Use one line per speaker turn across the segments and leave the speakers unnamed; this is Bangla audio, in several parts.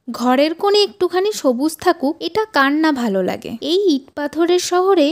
ঘরের কোণে একটুখানি সবুজ থাকুক, এটা কার না ভালো লাগে। এই ইট পাথরের শহরে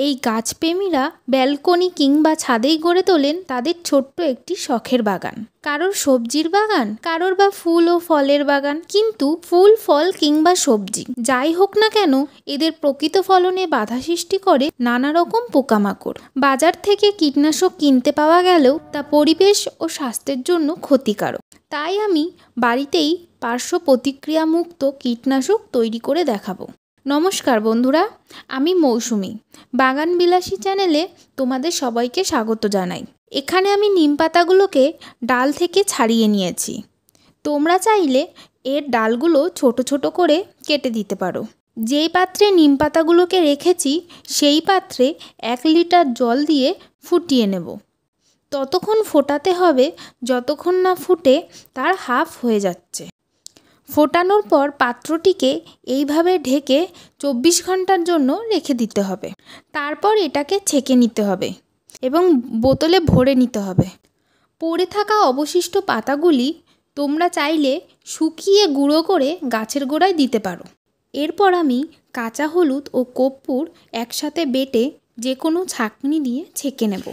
এই গাছপ্রেমীরা ব্যালকনি কিংবা ছাদেই গড়ে তোলেন তাদের ছোট্ট একটি শখের বাগান। কারোর সবজির বাগান, কারোর বা ফুল ও ফলের বাগান। কিন্তু ফুল, ফল কিংবা সবজি যাই হোক না কেন, এদের প্রকৃত ফলনে বাধা সৃষ্টি করে নানা রকম পোকামাকড়। বাজার থেকে কীটনাশক কিনতে পাওয়া গেলেও তা পরিবেশ ও স্বাস্থ্যের জন্য ক্ষতিকারক। তাই আমি বাড়িতেই পার্শ্ব প্রতিক্রিয়ামুক্ত কীটনাশক তৈরি করে দেখাবো। নমস্কার বন্ধুরা, আমি মৌসুমি। বাগান বিলাসী চ্যানেলে তোমাদের সবাইকে স্বাগত জানাই। এখানে আমি নিম পাতাগুলোকে ডাল থেকে ছাড়িয়ে নিয়েছি। তোমরা চাইলে এর ডালগুলো ছোট ছোট করে কেটে দিতে পারো। যেই পাত্রে নিম পাতাগুলোকে রেখেছি সেই পাত্রে 1 লিটার জল দিয়ে ফুটিয়ে নেব। ততক্ষণ ফোটাতে হবে যতক্ষণ না ফুটে তার হাফ হয়ে যাচ্ছে। ফোটানোর পর পাত্রটিকে এইভাবে ঢেকে 24 ঘন্টার জন্য রেখে দিতে হবে। তারপর এটাকে ছেঁকে নিতে হবে এবং বোতলে ভরে নিতে হবে। পড়ে থাকা অবশিষ্ট পাতাগুলি তোমরা চাইলে শুকিয়ে গুঁড়ো করে গাছের গোড়ায় দিতে পারো। এরপর আমি কাঁচা হলুদ ও কর্পূর একসাথে বেটে যে কোনো ছাঁকনি দিয়ে ছেঁকে নেব।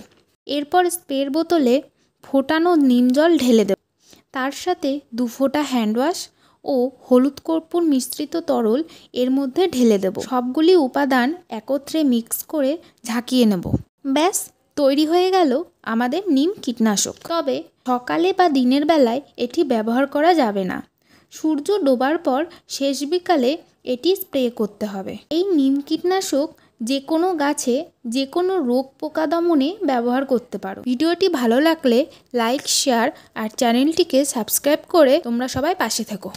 এরপর স্প্রের বোতলে ফোটানো নিম জল ঢেলে দেব। তার সাথে 2 ফোঁটা হ্যান্ড ওয়াশ ও হলুদ কর্পূর মিশ্রিত তরল এর মধ্যে ঢেলে দেব। সবগুলি উপাদান একত্রে মিক্স করে ঝাঁকিয়ে নেব। ব্যাস, তৈরি হয়ে গেল আমাদের নিম কীটনাশক। তবে সকালে বা দিনের বেলায় এটি ব্যবহার করা যাবে না। সূর্য ডোবার পর শেষ বিকালে এটি স্প্রে করতে হবে। এই নিম কীটনাশক যে কোনো গাছে যে কোনো রোগ পোকা দমনে ব্যবহার করতে পারো। ভিডিওটি ভালো লাগলে লাইক, শেয়ার আর চ্যানেলটিকে সাবস্ক্রাইব করে তোমরা সবাই পাশে থেকো।